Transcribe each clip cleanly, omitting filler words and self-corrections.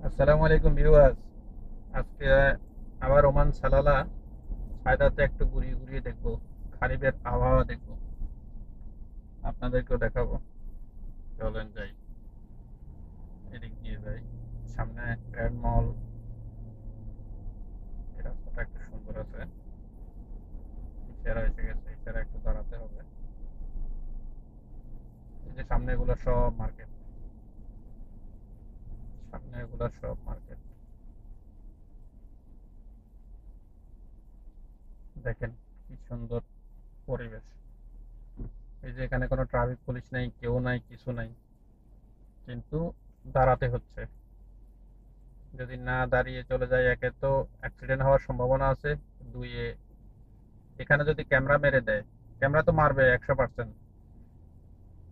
আসসালামু আলাইকুম ভিউয়ার্স। আজকে আবার ওমান সালালা সায়দাতে একটু ঘুরিয়ে ঘুরিয়ে দেখবো, খারিবের আবহাওয়া দেখবো, আপনাদেরকেও দেখাবো। চলেন যাই, এদিক দিয়ে যাই। সামনে গ্র্যান্ড মল, এই রাস্তাটা একটু সুন্দর আছে। ইশারা এসে গেছে, ইশারা একটু দাঁড়াতে হবে। এই যে সামনে এগুলো সব মার্কেট, সামনে এগুলো সব মার্কেট। দেখেন কি সুন্দর পরিবেশ। এই যে এখানে কোনো ট্রাফিক পুলিশ নাই, কেউ নাই, কিছু নাই, কিন্তু দাঁড়াতে হচ্ছে। যদি না দাঁড়িয়ে চলে যায়, একে তো অ্যাক্সিডেন্ট হওয়ার সম্ভাবনা আছে, দুইয়ে এখানে যদি ক্যামেরা মেরে দেয়, ক্যামেরা তো মারবে 100%।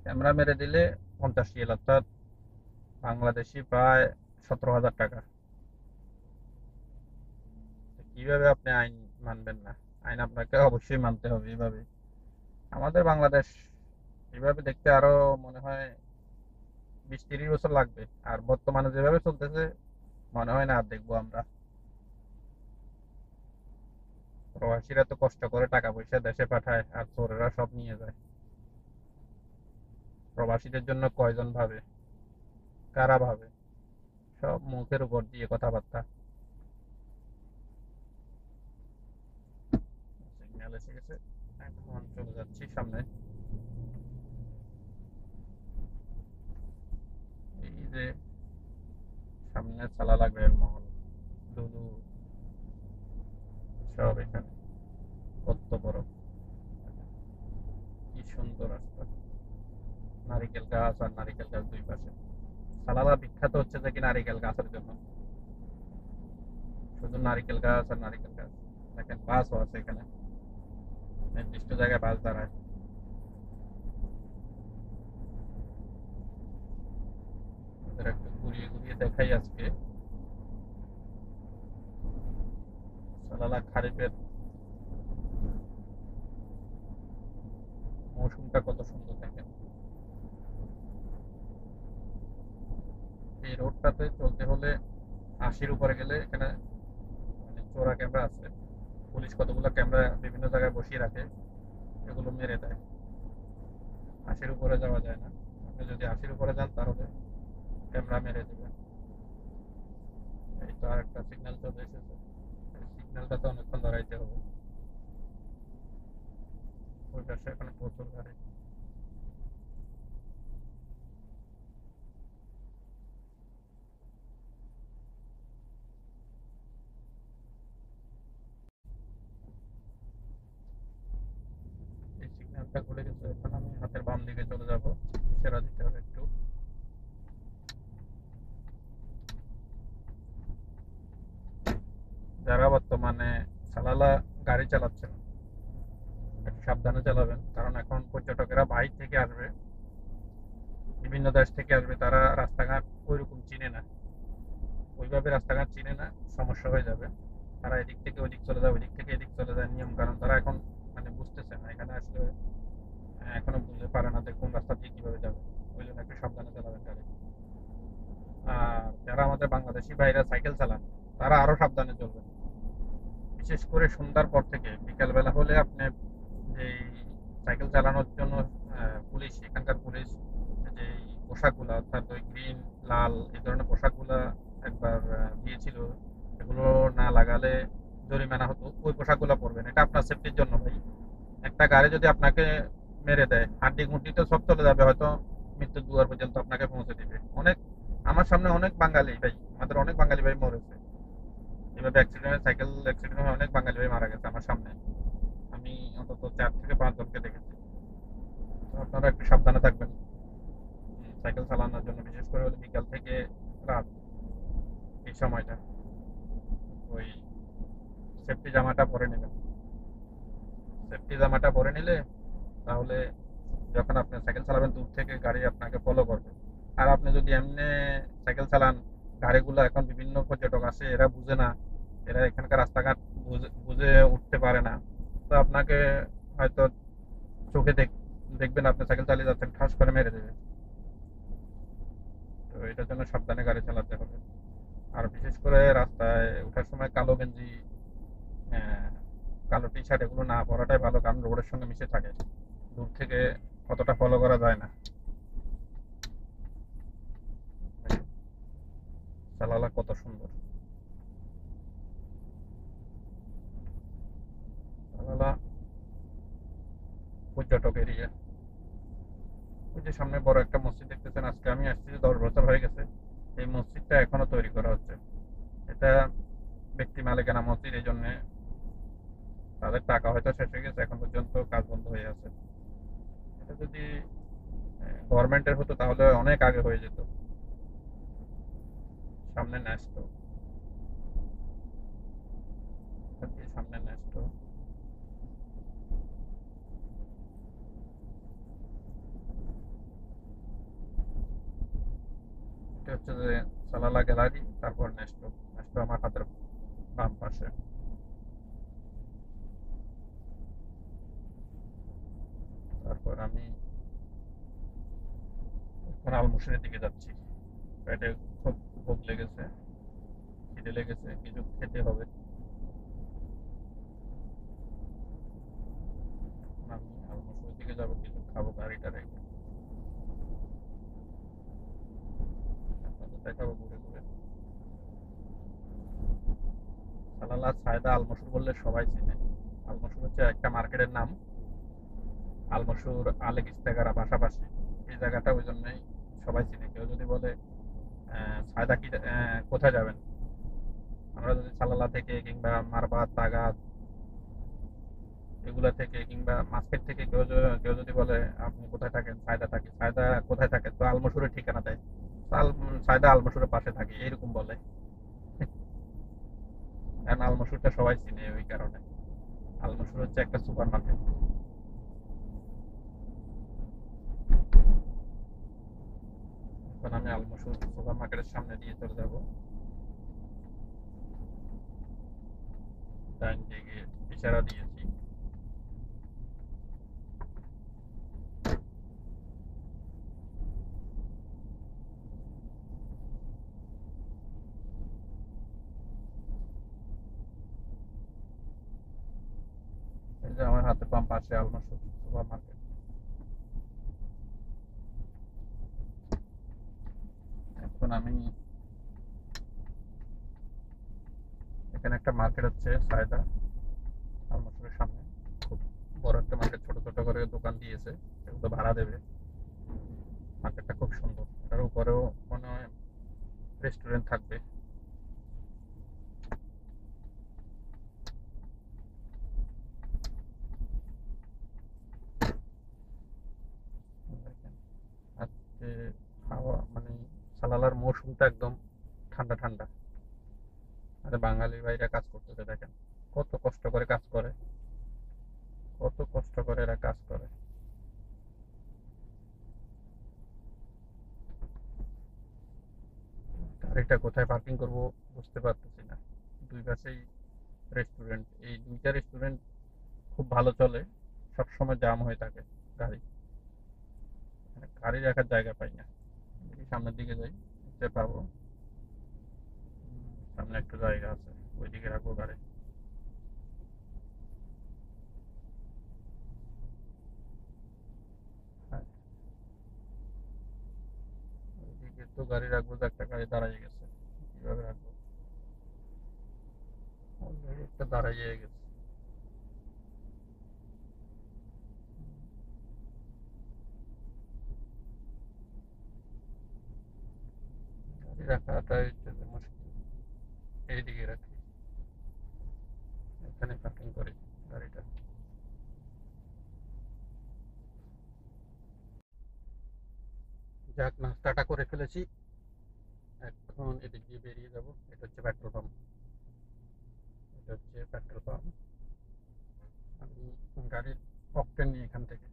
ক্যামেরা মেরে দিলে 50 রিয়াল, অর্থাৎ বাংলাদেশি প্রায় 17,000 টাকা। কিভাবে আপনি আইন মানবেন না? আইন আপনাকে অবশ্যই মানতে হবে। এইভাবে আমাদের বাংলাদেশ এইভাবে দেখতে আরো মনে হয় 20-30 বছর লাগবে। আর বর্তমানে যেভাবে চলতেছে, মনে হয় না আর দেখবো আমরা। প্রবাসীরা তো কষ্ট করে টাকা পয়সা দেশে পাঠায়, আর চোরেরা সব নিয়ে যায়। প্রবাসীদের জন্য কয়জন ভাবে? কারা ভাবে? সব মুখের উপর দিয়ে কথাবার্তা। সিগন্যাল এসে গেছে, এখন চলে যাচ্ছি সামনে। এই যে সামনে সালালা গ্র্যান্ড মহল, লুলু, সব এখানে। কত বড়, কি সুন্দর রাস্তা, নারিকেল গাছ আর নারিকেল গাছ দুই পাশে। সালালা বিখ্যাত হচ্ছে যে কি নারিকেল গাছের জন্য, শুধু নারিকেল গাছ আর নারিকেল গাছ। দেখেন বাসও আছে এখানে, নির্দিষ্ট জায়গায় বাস দাঁড়ায়। ওদের একটু ঘুরিয়ে ঘুরিয়ে দেখাই আজকে সালালা খারিফের মৌসুমটা কত সুন্দর। দেখেন এই রোডটাতে চলতে হলে 80-র উপরে গেলে এখানে মানে চোরা ক্যামেরা আছে। পুলিশ কতগুলো ক্যামেরা বিভিন্ন জায়গায় বসিয়ে রাখে, এগুলো মেরে দেয়। 80-র উপরে যাওয়া যায় না। আপনি যদি 80-র উপরে যান তাহলে ক্যামেরা মেরে দেবে। এই তো আর একটা সিগন্যাল চলে এসেছে, সিগন্যালটাতে অনেকক্ষণ দাঁড়াইতে হবে। ওই পাশে এখানে প্রচুর গাড়ি। এই সিগন্যালটা ঘুরে গেছে, এখন আমি হাতের বাম দিকে চলে যাব। ইশারা দিতে হবে একটু। যারা বর্তমানে সালালা গাড়ি চালাচ্ছেন, একটু সাবধানে চালাবেন, কারণ এখন পর্যটকেরা বাইরে থেকে আসবে, বিভিন্ন দেশ থেকে আসবে। তারা রাস্তাঘাট ওইরকম চিনে না, ওইভাবে রাস্তাঘাট চিনে না, সমস্যা হয়ে যাবে। তারা এদিক থেকে ওইদিক চলে যায়, ওইদিক থেকে এদিক চলে যায়, নিয়ম কারণ তারা এখন মানে বুঝতেছে না। এখানে আসলে এখনো বুঝতে পারে না যে কোন রাস্তা দিয়ে কিভাবে যাবে। ওই জন্য একটু সাবধানে চালাবেন গাড়ি। আর যারা আমাদের বাংলাদেশি ভাইরা সাইকেল চালান, তারা আরো সাবধানে চলবেন। বিশেষ করে সন্ধ্যার পর থেকে বিকাল বেলা হলে আপনি যে সাইকেল চালানোর জন্য পুলিশ, এখানকার পুলিশ যে পোশাকগুলো, অর্থাৎ ওই গ্রিন, লাল এই ধরনের পোশাকগুলো একবার দিয়েছিল, এগুলো না লাগালে জরিমানা হতো। ওই পোশাকগুলো পরবেন, এটা আপনার সেফটির জন্য ভাই। একটা গাড়ি যদি আপনাকে মেরে দেয়, হাড্ডি গুড্ডি তো সব চলে যাবে, হয়তো মৃত্যুর দুয়ার পর্যন্ত আপনাকে পৌঁছে দিবে। অনেক, আমার সামনে অনেক বাঙালি ভাই, আমাদের অনেক বাঙালি ভাই মরেছে এভাবে অ্যাক্সিডেন্টে, সাইকেল অ্যাক্সিডেন্ট হয়ে অনেক বাঙালি ভাই মারা গেছে আমার সামনে। আমি অন্তত 4 থেকে 5 জনকে দেখেছি। তো আপনারা একটু সাবধানে থাকবেন সাইকেল চালানোর জন্য, বিশেষ করে হলো বিকাল থেকে রাত, এই সময়টা। ওই সেফটি জামাটা পরে নেবেন। সেফটি জামাটা পরে নিলে তাহলে যখন আপনি সাইকেল চালাবেন, দূর থেকে গাড়ি আপনাকে ফলো করবে। আর আপনি যদি এমনি সাইকেল চালান, গাড়িগুলো এখন বিভিন্ন পর্যটক আসে, এরা বুঝে না, এরা এখানকার রাস্তাঘাট বুঝে বুঝে উঠতে পারে না। তো আপনাকে হয়তো চোখে দেখবেন আপনি সাইকেল চালিয়ে যাচ্ছেন, ঠাস করে মেরে দেবে। তো এটার জন্য সাবধানে গাড়ি চালাতে হবে। আর বিশেষ করে রাস্তায় ওঠার সময় কালো গেঞ্জি, আহ, কালো টি শার্ট এগুলো না পরাটাই ভালো, কারণ রোডের সঙ্গে মিশে থাকে, দূর থেকে অতটা ফলো করা যায় না। সালালা কত সুন্দর! সালালা পর্যটক এরিয়া। ওই যে সামনে বড় একটা মসজিদ দেখতেছেন, আজকে আমি আসছি 10 বছর হয়ে গেছে, এই মসজিদটা এখনো তৈরি করা হচ্ছে। এটা ব্যক্তি মালিকানা মসজিদ, এই জন্য তাদের টাকা হয়তো শেষ হয়ে গেছে, এখন পর্যন্ত কাজ বন্ধ হয়ে আছে। এটা যদি গভর্নমেন্টের হতো তাহলে অনেক আগে হয়ে যেত। সামনে ন্যাস্ট, সামনে ন্যাস্ট। এটা হচ্ছে যে সালালা গ্যালারি, তারপর ন্যাস্ট। ন্যাস্ট আমার হাতের বাম পাশে। তারপর আমি এখন আলমুসের দিকে যাচ্ছি। পেটে খুব ভোক লেগেছে, খিদে লেগেছে, কিছু খেতে হবে। এখন আমি আলমুসের দিকে যাবো, কিছু খাবো গাড়িটা রেখে। আপনাদের দেখাবো ঘুরে ঘুরে। সালালা সায়দা আলমসুর বললে সবাই চিনে। আলমসুর হচ্ছে একটা মার্কেটের নাম। আলমসুর আলেক ইস্তেগারা পাশাপাশি, এই জায়গাটা ওই জন্যই সবাই চিনে। কেউ যদি বলে সায়দা কি, কোথায় যাবেন, আমরা যদি সালালা থেকে কিংবা মারবাদ তাগাদ এগুলা থেকে কিংবা মার্কেট থেকে কেউ যদি বলে আপনি কোথায় থাকেন, সায়দা থাকি, সায়দা কোথায় থাকেন, তো আলমসুরের ঠিকানা দেয়। সায়দা আলমসুরের পাশে থাকি এরকম বলে। কারণ আলমসুরটা সবাই চিনে ওই কারণে। আলমসুর হচ্ছে একটা সুপার মার্কেট। এখন আমি আলমসুর সুপার মার্কেটের সামনে দিয়ে চলে যাব। ডাইন দিকে ইশারা দিয়েছি। এই যে আমার হাতের বাম পাশে আলমসুর সুপার মার্কেট। এখন আমি এখানে একটা মার্কেট হচ্ছে সায়দা আলমসুরের সামনে, খুব বড় একটা মার্কেট, ছোট ছোট করে দোকান দিয়েছে, এগুলো ভাড়া দেবে। মার্কেটটা খুব সুন্দর, এটার উপরেও মনে হয় রেস্টুরেন্ট থাকবে। দেখেন আজকে হাওয়া মানে সালালার মৌসুমটা একদম ঠান্ডা ঠান্ডা। আরে বাঙালি ভাইরা কাজ করতেছে দেখেন, কত কষ্ট করে কাজ করে, কত কষ্ট করে এরা কাজ করে। গাড়িটা কোথায় পার্কিং করব বুঝতে পারতেছি না। দুই পাশেই রেস্টুরেন্ট, এই দুইটা রেস্টুরেন্ট খুব ভালো চলে, সবসময় জাম হয়ে থাকে গাড়ি, মানে গাড়ি রাখার জায়গা পাই না। দেখি সামনের দিকে যাই, দেখতে পাবো। সামনে একটু জায়গা আছে, ওইদিকে রাখবো গাড়ি। হ্যাঁ, ওইদিকে তো গাড়ি রাখবো, তো একটা গাড়ি দাঁড়াই গেছে, কিভাবে রাখবো? অলরেডি একটা দাঁড়াইয়ে গেছে। গাড়ি রাখাটাই হচ্ছে যে মুশকিল। এইদিকে রাখি, এখানে পার্কিং করি গাড়িটা। যাক, নাস্তাটা করে ফেলেছি, এখন এদিক দিয়ে বেরিয়ে যাব। এটা হচ্ছে পেট্রোল পাম্প, এটা হচ্ছে পেট্রোল পাম্প। আমি গাড়ির অকটেন নিই এখান থেকে।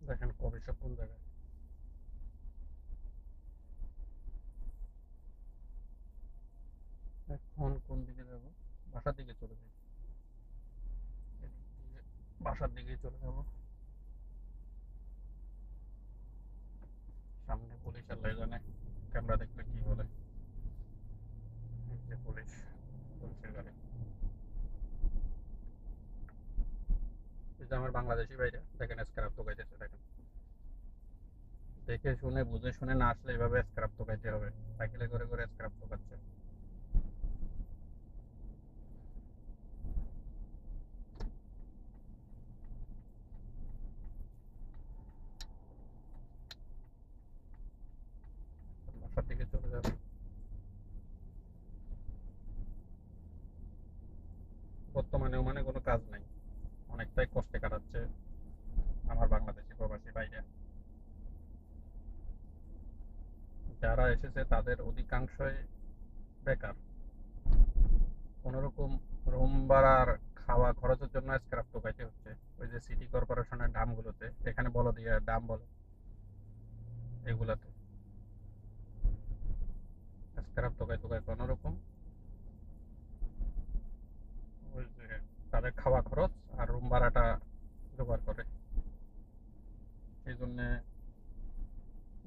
দেখেন কবে সব কোন জায়গায়। এখন কোন দিকে যাব? বাসার দিকে চলে যাই। এদিক দিয়ে বাসার দিকেই চলে যাব। সামনে পুলিশ আল্লাহ জানে, ক্যামেরা দেখলে কি বলে। এই যে পুলিশ, পুলিশের গাড়ি। এই যে আমার বাংলাদেশি ভাইরা দেখেন স্ক্রাব ঢোকাইতেছে, দেখেন। দেখে শুনে বুঝে শুনে না আসলে এভাবে স্ক্রাব ঢোকাইতে হবে। সাইকেলে করে করে স্ক্রাব ঢোকাচ্ছে। বাসার দিকে চলে যাবে। বর্তমানে ওমানে কোনো কাজ নাই, অনেকটাই কষ্টে কাটাচ্ছে আমার বাংলাদেশি প্রবাসী ভাইরা। যারা এসেছে তাদের অধিকাংশই বেকার। কোনোরকম রুম ভাড়ার খাওয়া খরচের জন্য স্ক্র্যাপ ঢোকাইতে হচ্ছে। ওই যে সিটি কর্পোরেশনের ডামগুলোতে, এখানে বলো দিয়ে ডাম বলে, এগুলাতে স্ক্র্যাপ ঢোকাই ঢোকাই কোনোরকম ওই যে তাদের খাওয়া খরচ আর রুম ভাড়াটা জোগাড় করে। এই জন্য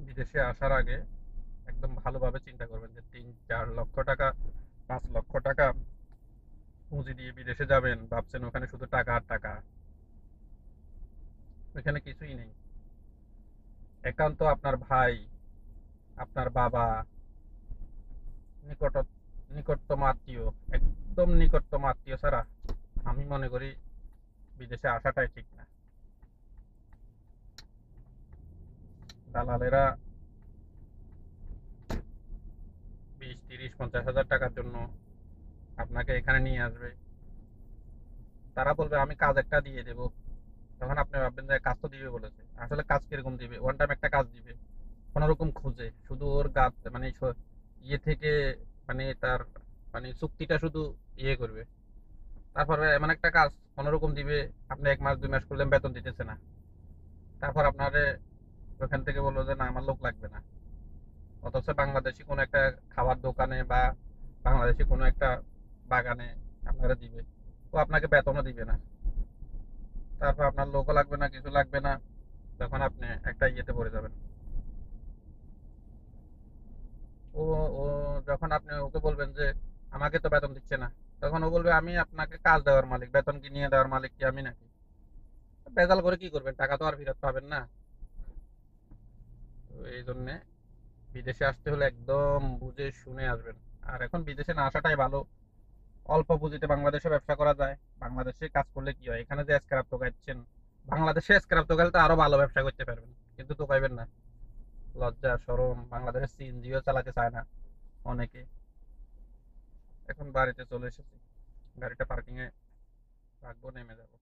বিদেশে আসার আগে একদম ভালোভাবে চিন্তা করবেন যে 3-4 লক্ষ টাকা, 5 লক্ষ টাকা পুঁজি দিয়ে বিদেশে যাবেন, ভাবছেন ওখানে শুধু টাকা আর টাকা। ওখানে কিছুই নেই। একান্ত আপনার ভাই, আপনার বাবা, নিকট নিকটতম আত্মীয়, একদম নিকটতম আত্মীয় ছাড়া আমি মনে করি বিদেশে আসাটাই ঠিক না। দালালেরা 20, 30, 50 হাজার টাকার জন্য আপনাকে এখানে নিয়ে আসবে। তারা বলবে আমি কাজ একটা দিয়ে দেবো। তখন আপনি ভাববেন যে কাজ তো দিবে বলেছে, আসলে কাজ কিরকম দিবে? ওয়ান টাইম একটা কাজ দিবে, কোন রকম খুঁজে শুধু ওর গা মানে ইয়ে থেকে, মানে তার মানে চুক্তিটা শুধু ইয়ে করবে। তারপরে এমন একটা কাজ কোন রকম দিবে, আপনি 1 মাস 2 মাস করলেন বেতন দিতেছে না। তারপর আপনারে ওখান থেকে বললো যে না আমার লোক লাগবে না। অথচ বাংলাদেশি কোনো একটা খাবার দোকানে বা বাংলাদেশি কোনো একটা বাগানে আপনারা দিবে, ও আপনাকে বেতনও দিবে না। তারপর আপনার লোকও লাগবে না, কিছু লাগবে না। তখন আপনি একটা ইয়েতে পড়ে যাবেন। ও ও যখন আপনি ওকে বলবেন যে আমাকে তো বেতন দিচ্ছে না, তখন ও বলবে আমি আপনাকে কাজ দেওয়ার মালিক, বেতন কি নিয়ে দেওয়ার মালিক কি আমি নাকি? ভেজাল করে কি করবেন? টাকা তো আর ফেরত পাবেন না। তো এই জন্যে বিদেশে আসতে হলে একদম বুঝে শুনে আসবেন। আর এখন বিদেশে না আসাটাই ভালো। অল্প পুঁজিতে বাংলাদেশে ব্যবসা করা যায়। বাংলাদেশে কাজ করলে কি হয়, এখানে যে স্ক্র্যাপ টোকাচ্ছেন, বাংলাদেশে স্ক্র্যাপ টোকালে তো আরো ভালো ব্যবসা করতে পারবেন, কিন্তু টোকাইবেন না। লজ্জা শরম, বাংলাদেশের সিএনজিও চালাতে চায় না অনেকে। এখন বাড়িতে চলে এসেছি, গাড়িটা পার্কিং এ রাখবো, নেমে যাবো।